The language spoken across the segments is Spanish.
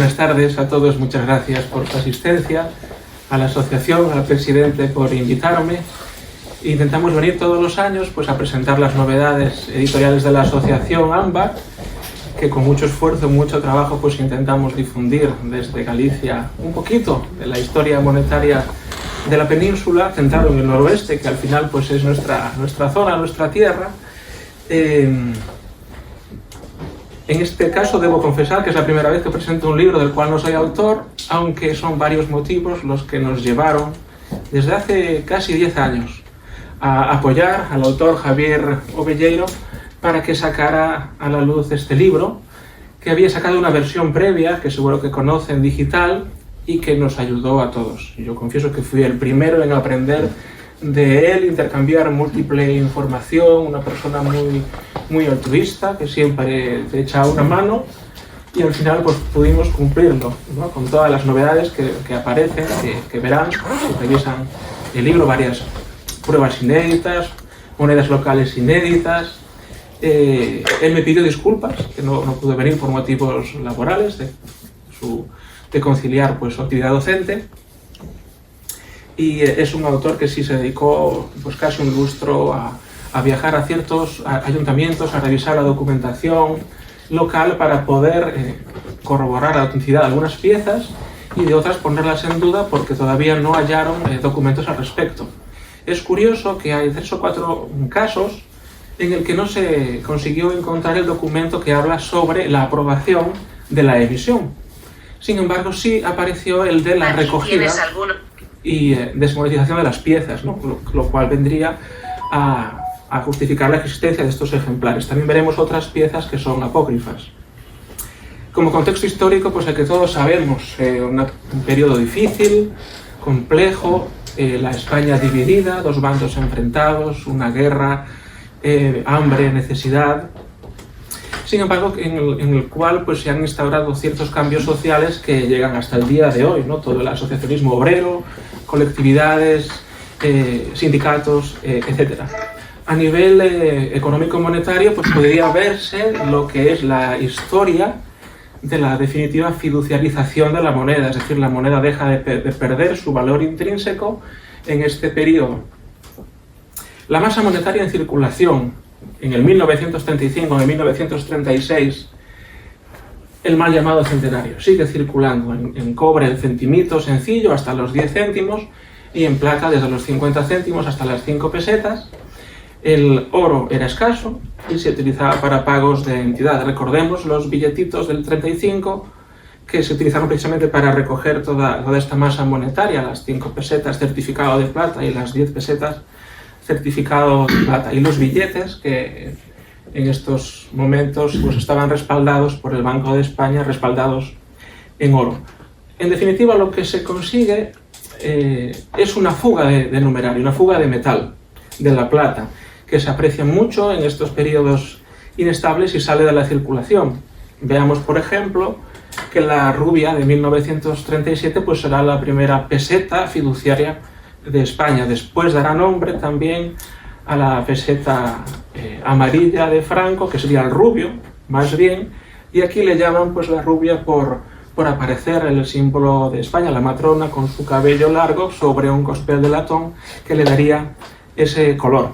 buenas tardes a todos, muchas gracias por su asistencia, a la asociación, al presidente por invitarme. Intentamos venir todos los años pues, a presentar las novedades editoriales de la asociación AMBA, que con mucho esfuerzo, mucho trabajo, pues intentamos difundir desde Galicia un poquito de la historia monetaria de la península, centrado en el noroeste, que al final pues, es nuestra zona, nuestra tierra. En este caso debo confesar que es la primera vez que presento un libro del cual no soy autor, aunque son varios motivos los que nos llevaron desde hace casi 10 años a apoyar al autor Javier Ovelleiro para que sacara a la luz este libro, que había sacado una versión previa, que seguro que conocen, digital, y que nos ayudó a todos. Yo confieso que fui el primero en aprender de él, intercambiar múltiple información, una persona muy altruista, que siempre te echa una mano, y al final pues pudimos cumplirlo, ¿no? Con todas las novedades que aparecen, que verán, si revisan el libro, varias pruebas inéditas, monedas locales inéditas. Él me pidió disculpas, que no pude venir por motivos laborales, de conciliar pues, su actividad docente. Y es un autor que sí se dedicó pues, casi un lustro a viajar a ciertos ayuntamientos, a revisar la documentación local para poder corroborar la autenticidad de algunas piezas y de otras ponerlas en duda porque todavía no hallaron documentos al respecto. Es curioso que hay 3 o 4 casos en el que no se consiguió encontrar el documento que habla sobre la aprobación de la emisión. Sin embargo, sí apareció el de la recogida y desmonetización de las piezas, ¿no? Lo cual vendría a justificar la existencia de estos ejemplares. También veremos otras piezas que son apócrifas. Como contexto histórico, pues el que todos sabemos, un periodo difícil, complejo, la España dividida, 2 bandos enfrentados, una guerra, hambre, necesidad. Sin embargo, en el cual pues, se han instaurado ciertos cambios sociales que llegan hasta el día de hoy, ¿no? Todo el asociacionismo obrero, colectividades, sindicatos, etc. A nivel económico-monetario, pues podría verse lo que es la historia de la definitiva fiduciarización de la moneda, es decir, la moneda deja de perder su valor intrínseco en este periodo. La masa monetaria en circulación en el 1935, en el 1936, el mal llamado centenario, sigue circulando en cobre el centimito sencillo hasta los 10 céntimos y en plata desde los 50 céntimos hasta las 5 pesetas. El oro era escaso y se utilizaba para pagos de entidad. Recordemos los billetitos del 35 que se utilizaron precisamente para recoger toda esta masa monetaria, las 5 pesetas certificado de plata y las 10 pesetas certificado de plata, y los billetes que en estos momentos pues, estaban respaldados por el Banco de España, respaldados en oro. En definitiva, lo que se consigue es una fuga de numerario, una fuga de metal, de la plata, que se aprecia mucho en estos periodos inestables y sale de la circulación. Veamos, por ejemplo, que la rubia de 1937 pues, será la primera peseta fiduciaria de España. Después dará nombre también a la peseta amarilla de Franco, que sería el rubio, más bien, y aquí le llaman pues la rubia por aparecer el símbolo de España, la matrona con su cabello largo sobre un cospel de latón que le daría ese color.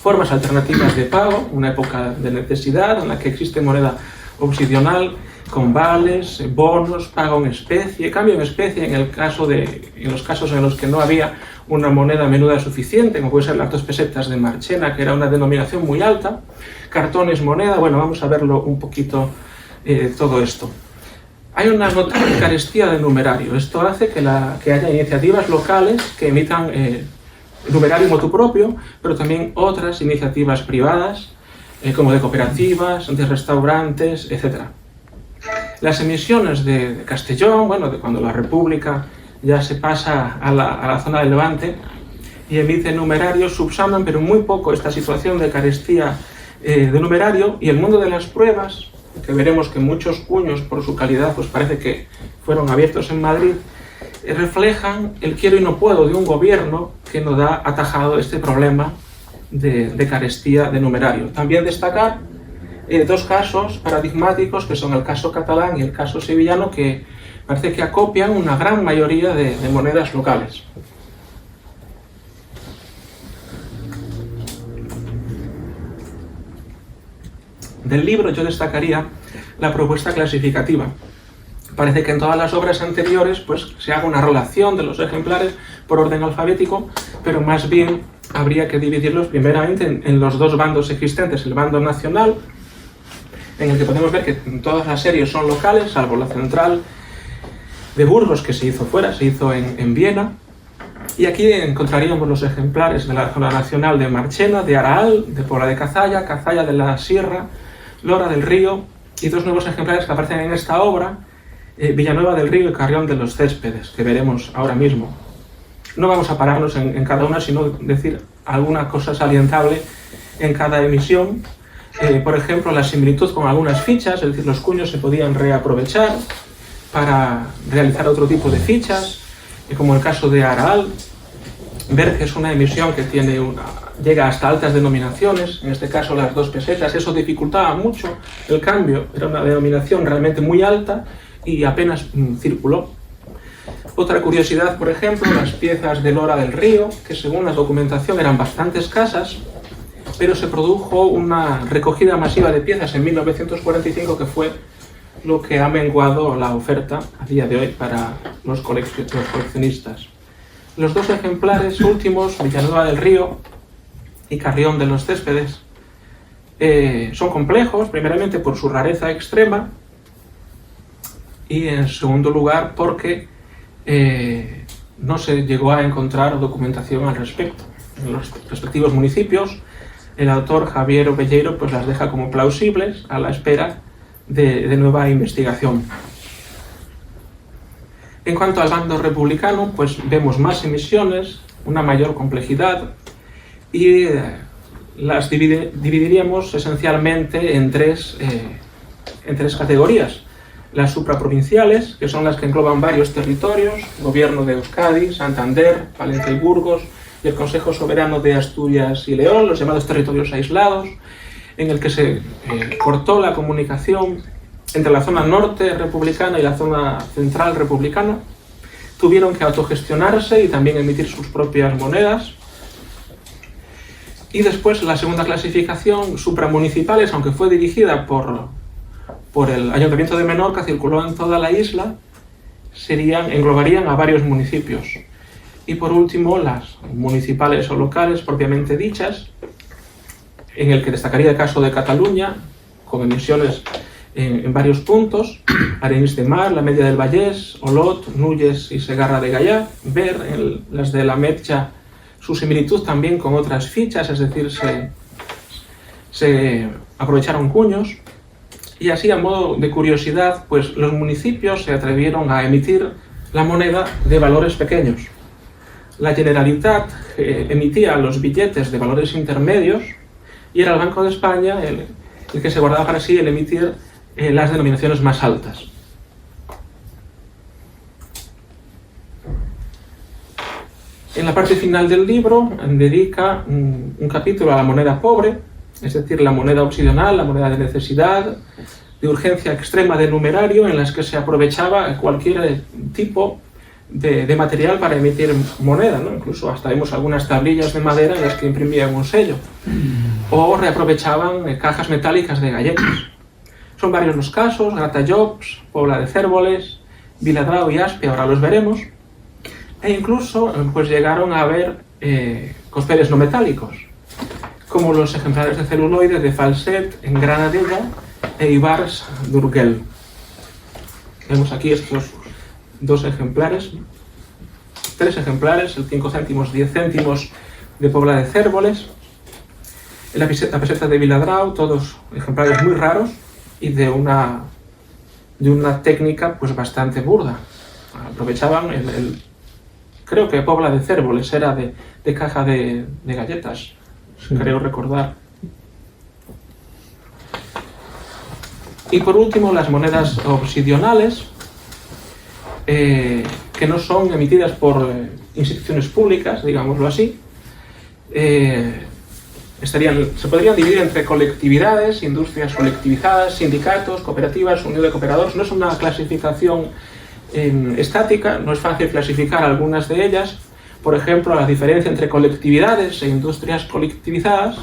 Formas alternativas de pago, una época de necesidad en la que existe moneda opcional, con vales, bonos, pago en especie, cambio en especie en los casos en los que no había una moneda menuda suficiente, como puede ser las 2 pesetas de Marchena, que era una denominación muy alta, cartones moneda. Bueno, vamos a verlo un poquito todo esto. Hay una notable carestía de numerario. Esto hace que haya iniciativas locales que emitan numerario motu propio, pero también otras iniciativas privadas, como de cooperativas, de restaurantes, etc. Las emisiones de Castellón, bueno, de cuando la República ya se pasa a la zona del Levante y emite numerarios, subsanan, pero muy poco, esta situación de carestía de numerario. Y el mundo de las pruebas, que veremos que muchos cuños por su calidad pues parece que fueron abiertos en Madrid, reflejan el quiero y no puedo de un gobierno que no da atajado este problema de carestía de numerario. También destacar dos casos paradigmáticos, que son el caso catalán y el caso sevillano, que parece que acopian una gran mayoría de monedas locales. Del libro yo destacaría la propuesta clasificativa. Parece que en todas las obras anteriores pues, se haga una relación de los ejemplares por orden alfabético, pero más bien habría que dividirlos primeramente en los dos bandos existentes. El bando nacional, en el que podemos ver que todas las series son locales, salvo la central de Burgos, que se hizo fuera, se hizo en Viena. Y aquí encontraríamos los ejemplares de la zona nacional de Marchena, de Araal, de Pobla de Cazalla, Cazalla de la Sierra, Lora del Río, y dos nuevos ejemplares que aparecen en esta obra, Villanueva del Río y Carrión de los Céspedes, que veremos ahora mismo. No vamos a pararnos en cada una, sino decir alguna cosa salientable en cada emisión. Por ejemplo, la similitud con algunas fichas, es decir, los cuños se podían reaprovechar para realizar otro tipo de fichas, como el caso de Araal. Ver que es una emisión que llega hasta altas denominaciones, en este caso las 2 pesetas, eso dificultaba mucho el cambio, era una denominación realmente muy alta y apenas circuló. Otra curiosidad, por ejemplo, las piezas de Lora del Río, que según la documentación eran bastante escasas, pero se produjo una recogida masiva de piezas en 1945, que fue lo que ha menguado la oferta a día de hoy para los coleccionistas. Los dos ejemplares últimos, Villanueva del Río y Carrión de los Céspedes, son complejos, primeramente por su rareza extrema y en segundo lugar porque no se llegó a encontrar documentación al respecto. En los respectivos municipios, el autor Javier Obelleiro pues las deja como plausibles a la espera de nueva investigación. En cuanto al bando republicano, pues vemos más emisiones, una mayor complejidad y las dividiríamos esencialmente en tres categorías. Las supraprovinciales, que son las que engloban varios territorios, gobierno de Euskadi, Santander, Palencia y Burgos, y el Consejo Soberano de Asturias y León, los llamados territorios aislados, en el que se cortó la comunicación entre la zona norte republicana y la zona central republicana. Tuvieron que autogestionarse y también emitir sus propias monedas. Y después la segunda clasificación, supramunicipales, aunque fue dirigida por el Ayuntamiento de Menorca, circuló en toda la isla, englobarían a varios municipios. Y por último, las municipales o locales propiamente dichas, en el que destacaría el caso de Cataluña, con emisiones en varios puntos: Arenys de Mar, la Media del Vallès, Olot, Nulles y Segarra de Gaià. Ver en las de la Metja su similitud también con otras fichas, es decir, se aprovecharon cuños. Y así, a modo de curiosidad, pues los municipios se atrevieron a emitir la moneda de valores pequeños. La Generalitat emitía los billetes de valores intermedios y era el Banco de España el que se guardaba para sí el emitir las denominaciones más altas. En la parte final del libro dedica un capítulo a la moneda pobre, es decir, la moneda opcional, la moneda de necesidad, de urgencia extrema de numerario, en las que se aprovechaba cualquier tipo de material para emitir moneda, ¿no? Incluso hasta vemos algunas tablillas de madera en las que imprimían un sello, o reaprovechaban cajas metálicas de galletas. Son varios los casos: Gratallops, Pobla de Cérvoles, Viladrau y Aspe, ahora los veremos, e incluso pues llegaron a haber cospeles no metálicos, como los ejemplares de celuloide de Falset en Granadella e Ibars d'Urgell. Vemos aquí estos dos ejemplares, 3 ejemplares, el 5 céntimos, 10 céntimos de Pobla de Cérvoles, la peseta de Viladrau, todos ejemplares muy raros y de una técnica pues bastante burda. Aprovechaban creo que Pobla de Cérvoles era de caja de galletas, sí, creo recordar. Y por último, las monedas obsidionales, que no son emitidas por instituciones públicas, digámoslo así. Se podrían dividir entre colectividades, industrias colectivizadas, sindicatos, cooperativas, unión de cooperadores. No es una clasificación estática, no es fácil clasificar algunas de ellas. Por ejemplo, la diferencia entre colectividades e industrias colectivizadas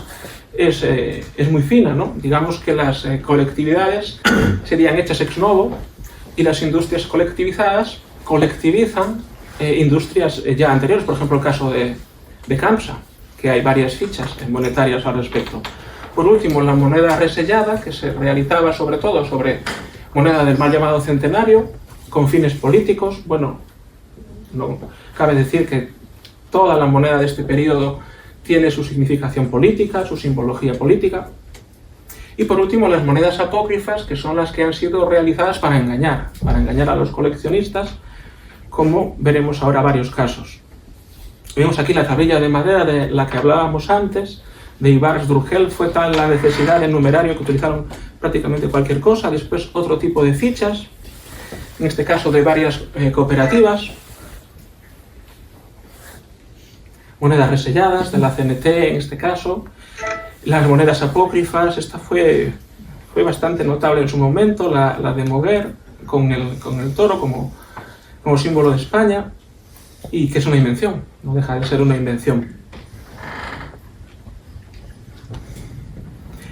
es muy fina, ¿no? Digamos que las colectividades serían hechas ex novo y las industrias colectivizadas colectivizan industrias ya anteriores. Por ejemplo, el caso de Campsa, que hay varias fichas monetarias al respecto. Por último, la moneda resellada, que se realizaba sobre todo sobre moneda del mal llamado centenario, con fines políticos. Bueno, no cabe decir que toda la moneda de este periodo tiene su significación política, su simbología política. Y por último, las monedas apócrifas, que son las que han sido realizadas para engañar a los coleccionistas, como veremos ahora varios casos. Vemos aquí la tablilla de madera de la que hablábamos antes, de Ivars Drugel. Fue tal la necesidad del numerario que utilizaron prácticamente cualquier cosa. Después otro tipo de fichas, en este caso de varias cooperativas. Monedas reselladas de la CNT en este caso. Las monedas apócrifas, esta fue bastante notable en su momento, la de Moguer, con el toro como símbolo de España, y que es una invención, no deja de ser una invención.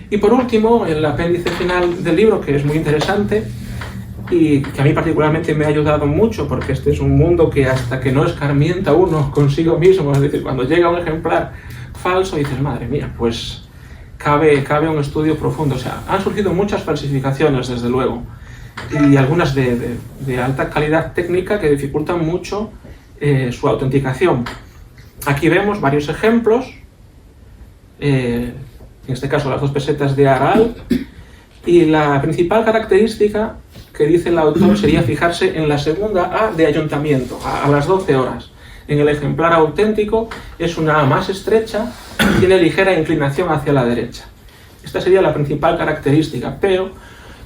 Y por último, el apéndice final del libro, que es muy interesante y que a mí particularmente me ha ayudado mucho, porque este es un mundo que hasta que no escarmienta uno consigo mismo, es decir, cuando llega un ejemplar falso dices, madre mía, pues cabe un estudio profundo. O sea, han surgido muchas falsificaciones, desde luego, y algunas de alta calidad técnica que dificultan mucho su autenticación. Aquí vemos varios ejemplos, en este caso las 2 pesetas de Aral, y la principal característica que dice el autor sería fijarse en la segunda A de ayuntamiento, a las 12 horas. En el ejemplar auténtico es una A más estrecha y tiene ligera inclinación hacia la derecha. Esta sería la principal característica, pero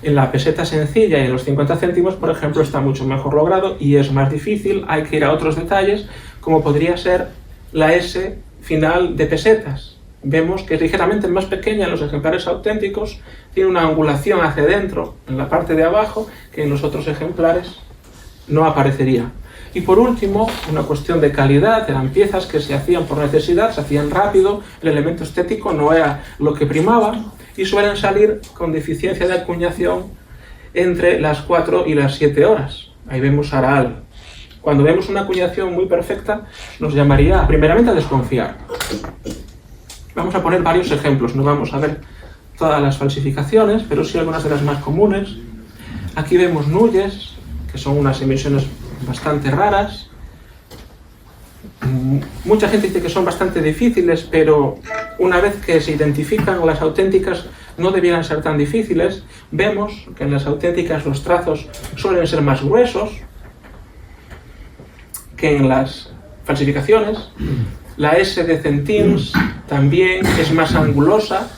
en la peseta sencilla y en los 50 céntimos, por ejemplo, está mucho mejor logrado y es más difícil. Hay que ir a otros detalles, como podría ser la S final de pesetas. Vemos que es ligeramente más pequeña en los ejemplares auténticos, tiene una angulación hacia dentro, en la parte de abajo, que en los otros ejemplares no aparecería. Y por último, una cuestión de calidad. Eran piezas que se hacían por necesidad, se hacían rápido, el elemento estético no era lo que primaba, y suelen salir con deficiencia de acuñación entre las 4 y las 7 horas. Ahí vemos Aral. Cuando vemos una acuñación muy perfecta, nos llamaría primeramente a desconfiar. Vamos a poner varios ejemplos, no vamos a ver todas las falsificaciones, pero sí algunas de las más comunes. Aquí vemos nulles, que son unas emisiones bastante raras. Mucha gente dice que son bastante difíciles, pero una vez que se identifican las auténticas no debieran ser tan difíciles. Vemos que en las auténticas los trazos suelen ser más gruesos que en las falsificaciones. La S de centims también es más angulosa,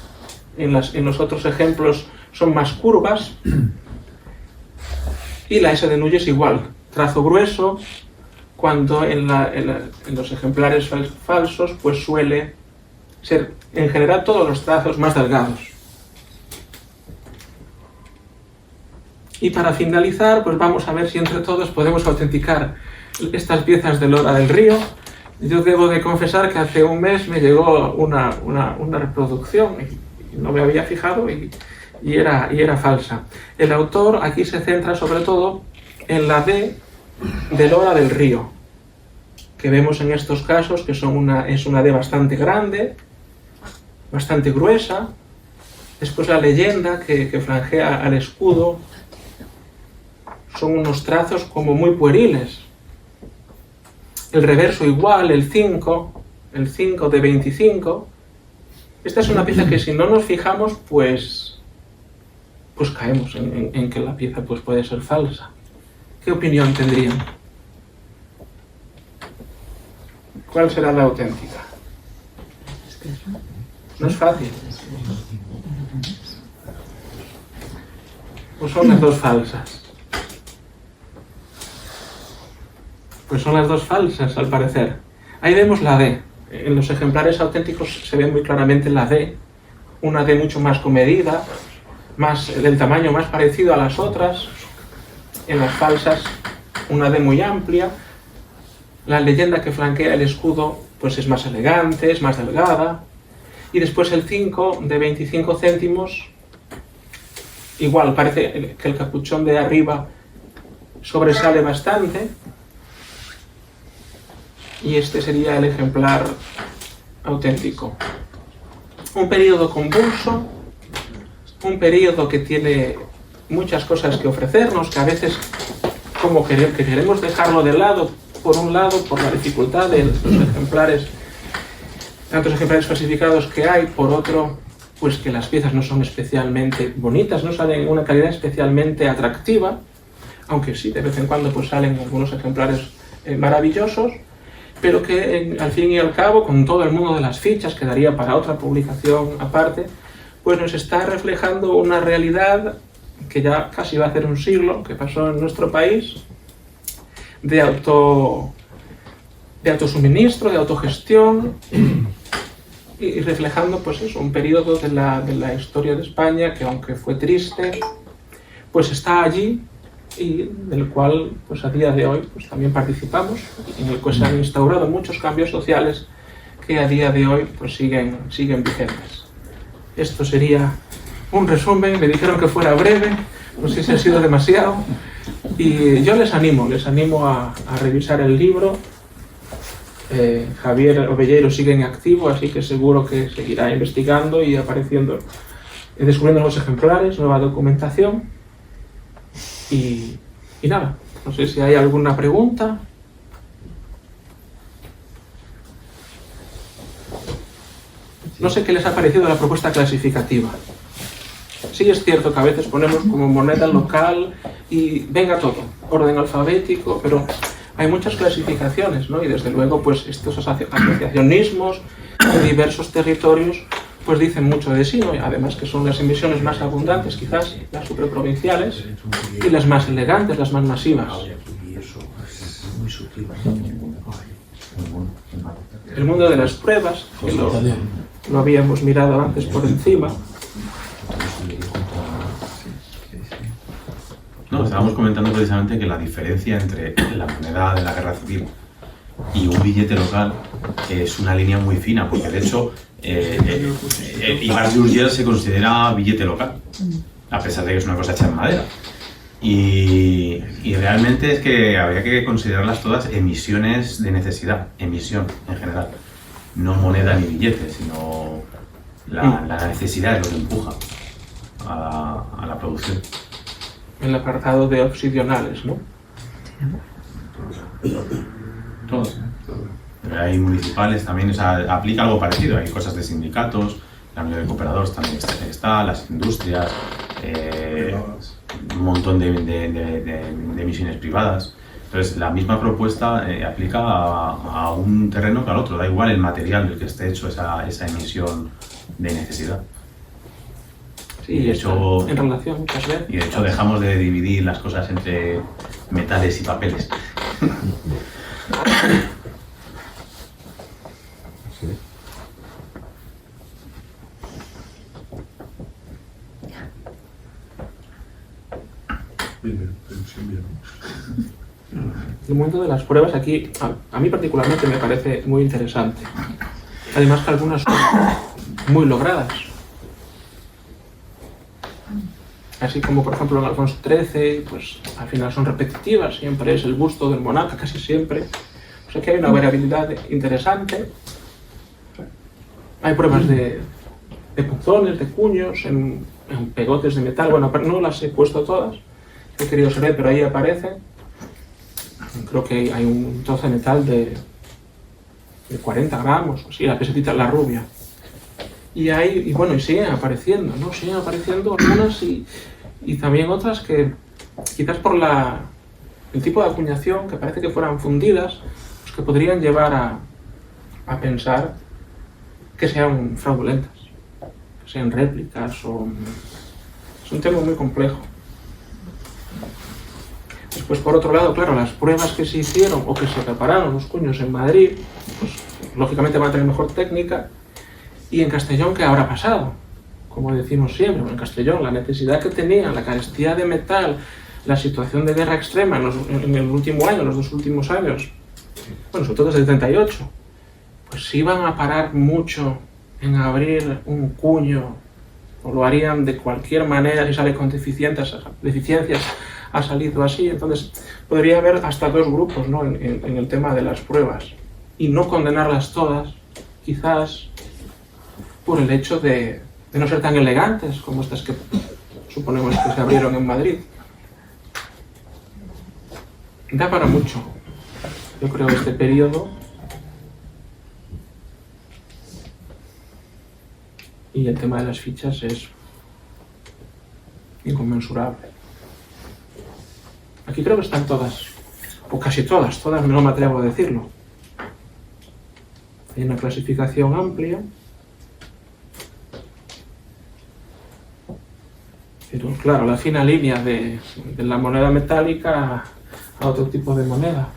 en los otros ejemplos son más curvas. Y la S de nulles igual, trazo grueso, cuando en los ejemplares falsos pues suele ser en general todos los trazos más delgados. Y para finalizar, pues vamos a ver si entre todos podemos autenticar estas piezas de Lora del Río. Yo debo de confesar que hace un mes me llegó una reproducción y no me había fijado y era falsa. El autor aquí se centra sobre todo en la D de Lora del Río, que vemos en estos casos que es una D bastante grande, bastante gruesa. Después la leyenda que flanquea al escudo son unos trazos como muy pueriles. El reverso igual, el 5 de 25. Esta es una pieza que si no nos fijamos, pues caemos en que la pieza pues puede ser falsa. ¿Qué opinión tendrían? ¿Cuál será la auténtica? No es fácil. Pues son las dos falsas. Pues son las dos falsas, al parecer. Ahí vemos la D. En los ejemplares auténticos se ve muy claramente la D, una D mucho más comedida, del tamaño más parecido a las otras. En las falsas, una D muy amplia. La leyenda que flanquea el escudo pues es más elegante, es más delgada. Y después el 5 de 25 céntimos, igual parece que el capuchón de arriba sobresale bastante. Y este sería el ejemplar auténtico. Un periodo convulso, un periodo que tiene muchas cosas que ofrecernos, que a veces como que queremos dejarlo de lado, por un lado por la dificultad de los ejemplares, tantos ejemplares clasificados que hay, por otro pues que las piezas no son especialmente bonitas, no salen en una calidad especialmente atractiva, aunque sí, de vez en cuando pues salen algunos ejemplares maravillosos, pero que al fin y al cabo, con todo el mundo de las fichas, que daría para otra publicación aparte, pues nos está reflejando una realidad que ya casi va a hacer un siglo que pasó en nuestro país, de autosuministro, de autogestión, y reflejando pues eso, un periodo de la historia de España que, aunque fue triste, pues está allí, y del cual pues a día de hoy pues también participamos, y en el que se han instaurado muchos cambios sociales que a día de hoy pues siguen vigentes. Esto sería un resumen. Me dijeron que fuera breve, no sé si ha sido demasiado, y yo les animo a revisar el libro. Javier Ovelleiro sigue en activo, así que seguro que seguirá investigando y apareciendo, descubriendo nuevos ejemplares, nueva documentación. Y nada, no sé si hay alguna pregunta. No sé qué les ha parecido la propuesta clasificativa. Sí es cierto que a veces ponemos como moneda local y venga todo, orden alfabético, pero hay muchas clasificaciones, ¿no? Y desde luego pues estos asociacionismos de diversos territorios pues dicen mucho de sí, ¿no? Y además que son las emisiones más abundantes, quizás las supraprovinciales, y las más elegantes, las más masivas. El mundo de las pruebas, que lo habíamos mirado antes por encima. No, estábamos comentando precisamente que la diferencia entre la moneda de la Guerra Civil y un billete local es una línea muy fina, porque de hecho Ibar Jurgel se considera billete local, a pesar de que es una cosa hecha en madera. Y realmente es que habría que considerarlas todas emisiones de necesidad, emisión en general, no moneda ni billete, sino la necesidad es lo que empuja a la producción. En el apartado de obsidionales, ¿no? Todos. Pero hay municipales también, o sea, aplica algo parecido, hay cosas de sindicatos, la Unión de Cooperadores también está, las industrias, un montón de emisiones privadas. Entonces, la misma propuesta aplica a un terreno que al otro, da igual el material del que esté hecho esa emisión de necesidad. Sí, y de hecho, en relación muchas veces. Y de hecho dejamos de dividir las cosas entre metales y papeles. El mundo de las pruebas aquí, a mí particularmente me parece muy interesante. Además que algunas son muy logradas. Así como por ejemplo en Alfonso XIII, pues al final son repetitivas, siempre es el busto del monarca, casi siempre. O sea que hay una variabilidad interesante. Hay pruebas de punzones, de cuños, en pegotes de metal. Bueno, no las he puesto todas, he querido saber, pero ahí aparecen. Creo que hay un trozo de metal de 40 gramos, así, la pesetita, la rubia. Y bueno, y siguen apareciendo, ¿no? Siguen apareciendo algunas y también otras que, quizás por el tipo de acuñación, que parece que fueran fundidas, pues que podrían llevar a pensar que sean fraudulentas, que sean réplicas o... Es un tema muy complejo. Después, por otro lado, claro, las pruebas que se hicieron o que se repararon los cuños en Madrid, pues lógicamente van a tener mejor técnica. Y en Castellón, ¿qué habrá pasado? Como decimos siempre, en Castellón, la necesidad que tenían, la carestía de metal, la situación de guerra extrema en el último año, en los 2 últimos años, bueno, sobre todo desde el 78, pues iban a parar mucho en abrir un cuño, o lo harían de cualquier manera si sale con deficiencias, ha salido así. Entonces podría haber hasta 2 grupos, ¿no? en el tema de las pruebas, y no condenarlas todas, quizás por el hecho de no ser tan elegantes como estas que suponemos que se abrieron en Madrid. Da para mucho, yo creo, este periodo. Y el tema de las fichas es inconmensurable. Aquí creo que están todas, o casi todas, no me atrevo a decirlo. Hay una clasificación amplia, pero claro, la fina línea de la moneda metálica a otro tipo de moneda,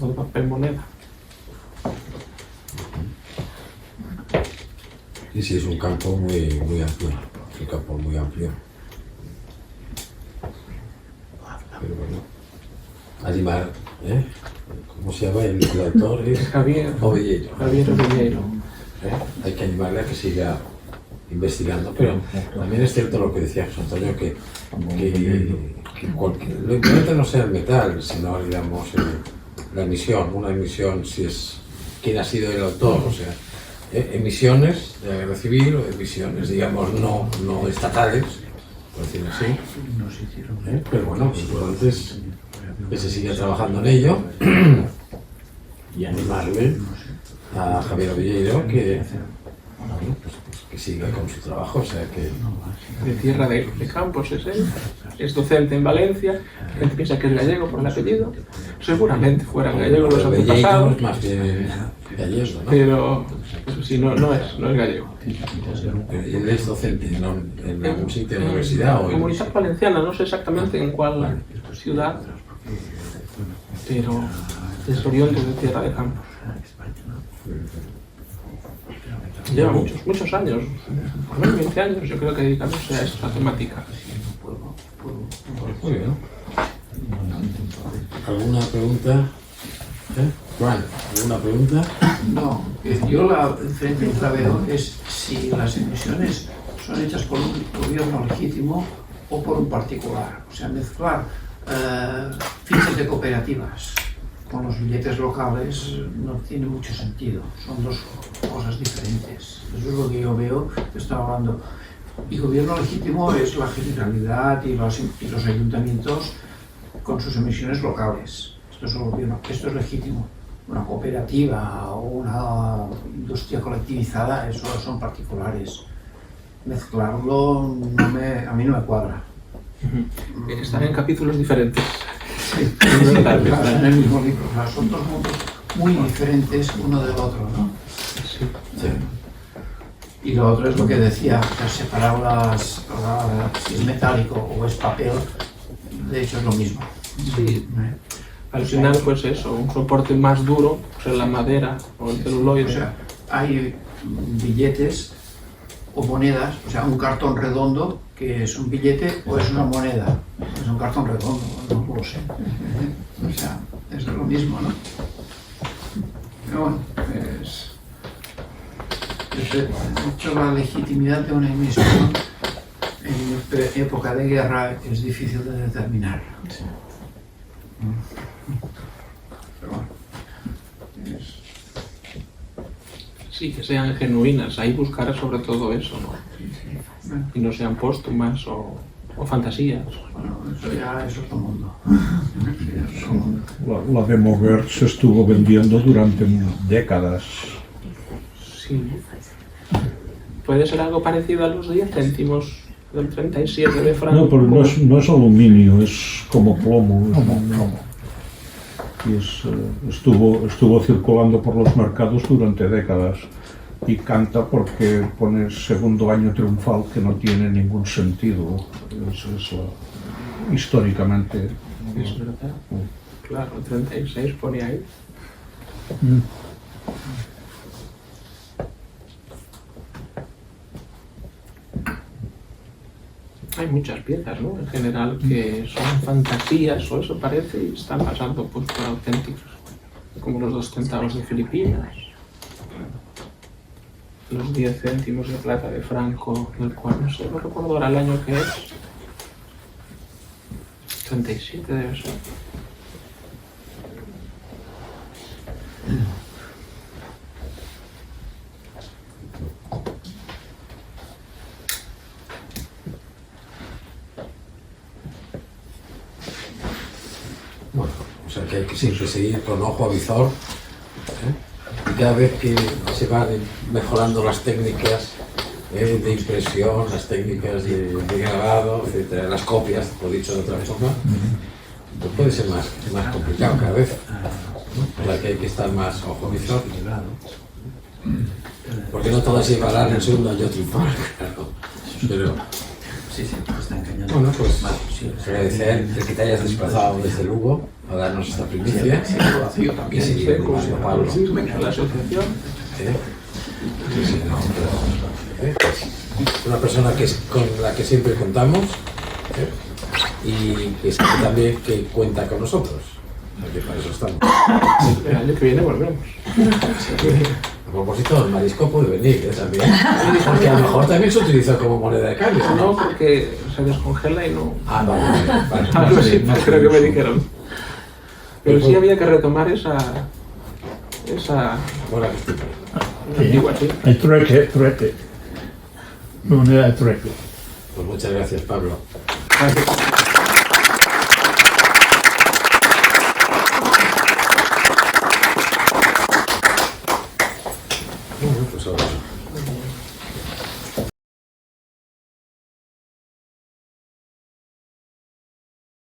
o de papel moneda. Y sí, es un campo muy amplio, es un campo muy amplio. Pero bueno, animar, ¿cómo se llama el autor? Es Javier Oviedo. Oviedo. Hay que animarle a que siga investigando, pero también es cierto lo que decía José Antonio, que lo importante no sea el metal, sino, digamos, la emisión, una emisión, si es quién ha sido el autor, o sea, emisiones de la guerra civil o emisiones, digamos, no estatales, por decirlo así. Pero bueno, pues entonces que se siga trabajando en ello y animarle a Javier Oviedo que siga con su trabajo, o sea que... De Tierra de Campos es él, es docente en Valencia, la gente piensa que es gallego por el apellido, seguramente fueran gallegos los antepasados, es más bien gallego, ¿no? pero sí, no es gallego. Él es docente en algún sitio de universidad o en Comunidad Valenciana, no sé exactamente en cuál ciudad, pero es oriundo de Tierra de Campos. Lleva muchos años, por lo menos 20 años, yo creo que dedicándose a esta temática. Muy bien. ¿Alguna pregunta? Juan, ¿alguna pregunta? No, yo la diferencia que la veo es si las emisiones son hechas por un gobierno legítimo o por un particular. O sea, mezclar fichas de cooperativas con los billetes locales no tiene mucho sentido. Son 2 cosas diferentes. Eso es lo que yo veo que estaba hablando. Y gobierno legítimo es la Generalidad y los ayuntamientos con sus emisiones locales. Esto es el gobierno, esto es legítimo. Una cooperativa o una industria colectivizada, eso son particulares. Mezclarlo a mí no me cuadra. Están en capítulos diferentes. Sí, claro, en el mismo libro. Son 2 mundos muy diferentes uno del otro, ¿no? Sí. Sí. Y lo otro es lo que decía, que separar si es metálico o es papel, de hecho es lo mismo. Sí. Al final, pues eso, un soporte más duro, pues la madera o el celuloide. O sea, hay billetes o monedas, o sea, un cartón redondo que es un billete o es una moneda. Es un cartón redondo, no lo sé. O sea, es lo mismo, ¿no? Pero bueno, de hecho, la legitimidad de una emisión en época de guerra es difícil de determinar. Pero bueno, Sí, que sean genuinas, ahí buscar sobre todo eso, ¿no? Y no sean póstumas o fantasías. bueno, eso ya es otro mundo. La Demoguer se estuvo vendiendo durante décadas. Sí. Puede ser algo parecido a los 10 céntimos del 37 de Franco. No, pero no es aluminio, es como plomo. Y estuvo circulando por los mercados durante décadas. Y canta porque pone segundo año triunfal, que no tiene ningún sentido. Históricamente. Es verdad. Claro, el 36 pone ahí. Hay muchas piezas, ¿no? En general que son fantasías o eso parece y están pasando pues por auténticos, como los 2 centavos de Filipinas, los 10 céntimos de plata de Franco, del cual no sé, no recuerdo ahora el año que es, 37 debe ser. Bueno, o sea que hay que siempre seguir con ojo avizor, ¿eh? Y cada vez que se van mejorando las técnicas de impresión, las técnicas de grabado, etcétera, las copias, por dicho de otra forma, pues puede ser más complicado cada vez, ¿no? Por la que hay que estar más ojo avizor, porque no todas llevarán en segundo año triunfar, claro. Pero Sí, está engañando. bueno, pues agradecer el que te hayas desplazado desde Lugo a darnos esta primicia. Vacío también. Y seguir animando a Pablo. La asociación. Sí, sí, no, pero, una persona con la que siempre contamos, y que sabe también que cuenta con nosotros, porque para eso estamos. El año que viene volvemos. A propósito, el marisco puede venir también, porque a lo mejor también se utiliza como moneda de cambio, ¿no? No, porque se descongela y no... Vale. Algo así, creo que me dijeron. Pero sí había que retomar esa Buena costumbre. antigua, sí. El trueque. Moneda de trueque. Pues muchas gracias, Pablo. Gracias.